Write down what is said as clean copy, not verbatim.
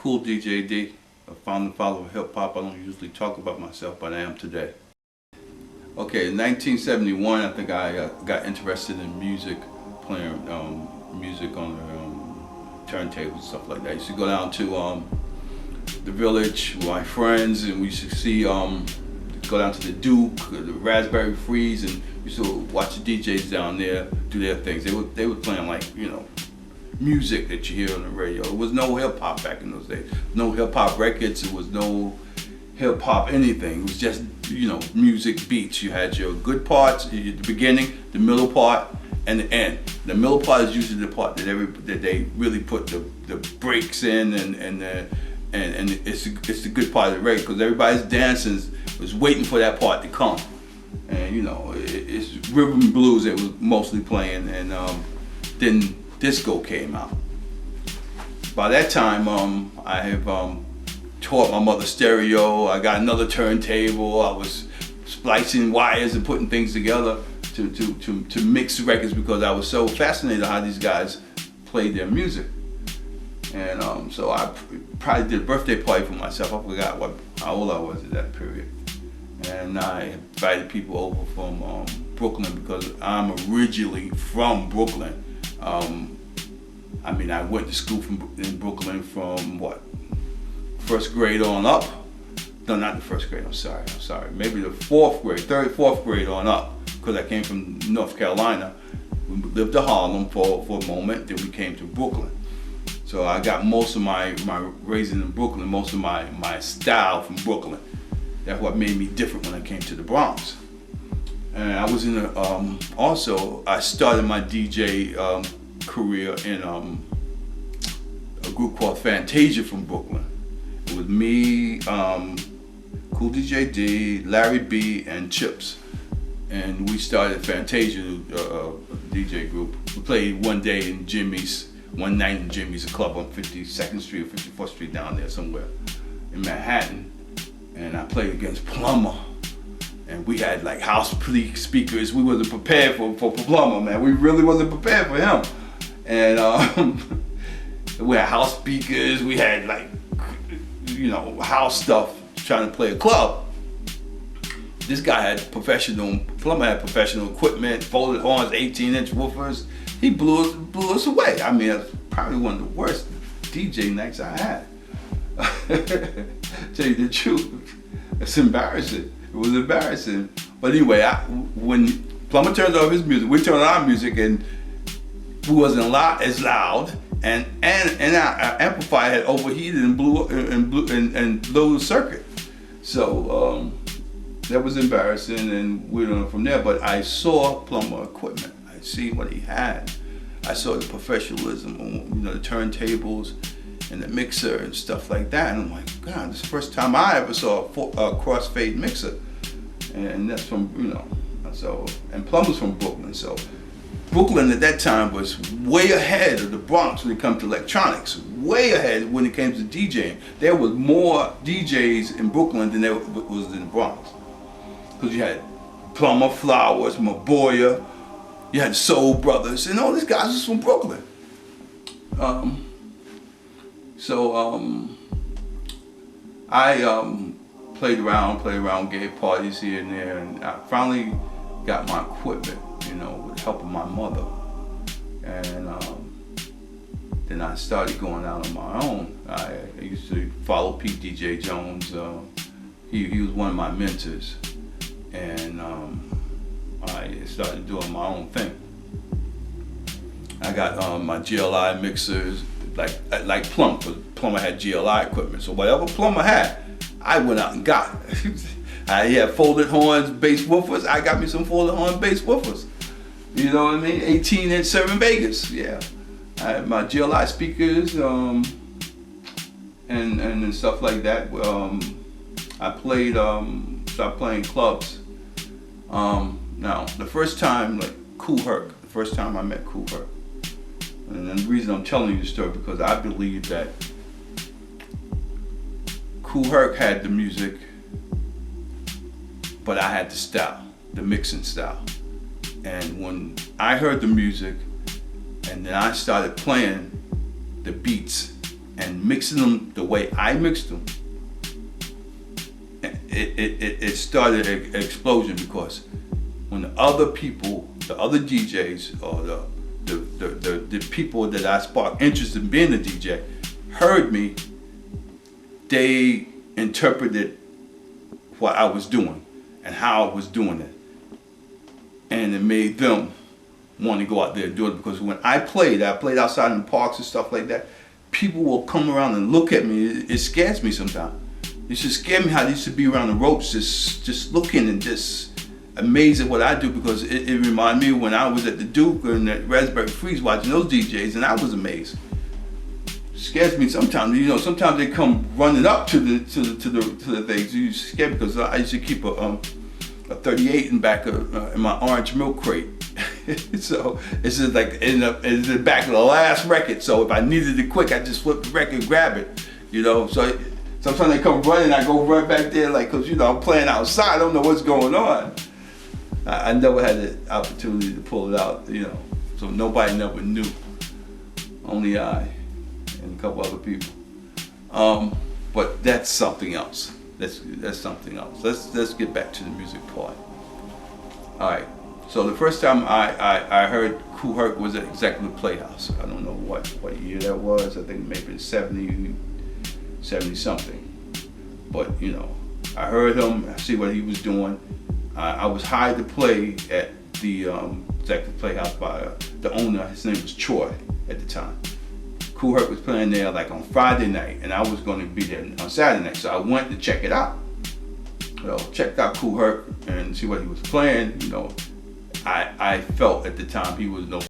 Kool DJ, a founder follower of hip hop. I don't usually talk about myself, but I am today. Okay, in 1971, I think I got interested in music, playing music on the turntables and stuff like that. I used to go down to the village with my friends, and we used to see, go down to the Duke, the Raspberry Freeze, and we used to watch the DJs down there do their things. They were playing, like, you know, music that you hear on the radio. There was no hip hop back in those days. No hip hop records. There was no hip hop anything. It was just, you know, music beats. You had your good parts at the beginning, the middle part, and the end. The middle part is usually the part that they really put the breaks in, and it's the good part of the record, because everybody's dancing was waiting for that part to come. And you know, it's rhythm and blues that was mostly playing, and then disco came out. By that time, I have taught my mother stereo. I got another turntable. I was splicing wires and putting things together to mix records, because I was so fascinated how these guys played their music. And so I probably did a birthday party for myself. I forgot how old I was at that period. And I invited people over from Brooklyn, because I'm originally from Brooklyn. I mean, I went to school in Brooklyn from first grade on up. No, not the first grade, I'm sorry. Maybe the fourth grade on up, because I came from North Carolina. We lived in Harlem for a moment, then we came to Brooklyn. So I got most of my raising in Brooklyn, most of my style from Brooklyn. That's what made me different when I came to the Bronx. And I was in also, I started my DJ career in a group called Fantasia from Brooklyn. It was me, Kool DJ, Larry B, and Chips. And we started Fantasia DJ group. We played one night in Jimmy's, a club on 52nd Street or 54th Street down there somewhere in Manhattan. And I played against Plummer. And we had like house speakers. We wasn't prepared for Plummer, man. We really wasn't prepared for him. And we had house speakers. We had, like, you know, house stuff, trying to play a club. This guy had Plummer had professional equipment, folded horns, 18-inch woofers. He blew us away. I mean, that's probably one of the worst DJ nights I had. Tell you the truth, it's embarrassing. It was embarrassing. But anyway, when Plummer turned off his music, we turned on our music, and we wasn't as loud, and our amplifier had overheated and blew the circuit. So that was embarrassing, and we went on from there. But I saw Plummer equipment. I see what he had. I saw the professionalism, you know, the turntables and the mixer and stuff like that. And I'm like, God, this is the first time I ever saw a crossfade mixer. And that's from, you know, so, and Plummer's from Brooklyn. So Brooklyn at that time was way ahead of the Bronx when it comes to electronics, way ahead when it came to DJing. There was more DJs in Brooklyn than there was in the Bronx. Because you had Plummer, Flowers, Maboya, you had Soul Brothers, and all these guys was from Brooklyn. I played around, gave parties here and there, and I finally got my equipment, you know, with the help of my mother. And then I started going out on my own. I used to follow Pete DJ Jones. He was one of my mentors. And I started doing my own thing. I got my GLI mixers, like Plummer, because Plummer had GLI equipment. So whatever Plummer had, I went out and got. He had folded horns, bass woofers. I got me some folded horn bass woofers. You know what I mean? 18-inch 7 Vegas, yeah. I had my GLI speakers, and stuff like that. I played, started playing clubs. Now, the first time, like Kool Herc, the first time I met Kool Herc. And the reason I'm telling you the story, because I believe that Kool Herc had the music, but I had the style, the mixing style. And when I heard the music, and then I started playing the beats and mixing them the way I mixed them, it started an explosion, because when the other people, the other DJs, or the people that I sparked interest in being a DJ heard me, they interpreted what I was doing and how I was doing it, and it made them want to go out there and do it. Because when I played outside in the parks and stuff like that, people will come around and look at me. It scares me sometimes. It just scared me how they used to be around the ropes, just looking and just amazed at what I do, because it reminded me when I was at the Duke and at Raspberry Freeze watching those DJs, and I was amazed. It scares me sometimes. You know, sometimes they come running up to the things. You scared, because I used to keep a 38 in back of in my orange milk crate. So it's just like in the back of the last record. So if I needed it quick, I just flip the record and grab it. You know, so sometimes they come running, I go right back there, like, cause you know I'm playing outside, I don't know what's going on. I never had the opportunity to pull it out, you know. So nobody never knew. Only I and a couple other people. But that's something else. That's something else. Let's get back to the music part. All right. So the first time I heard Kool was at Executive Playhouse. I don't know what year that was. I think maybe 70 something. But you know, I heard him. I see what he was doing. I was hired to play at the Executive Playhouse by the owner. His name was Trey at the time. Kool was playing there like on Friday night, and I was going to be there on Saturday night. So I went to check it out. Well, checked out Kool and see what he was playing. You know, I felt at the time he was no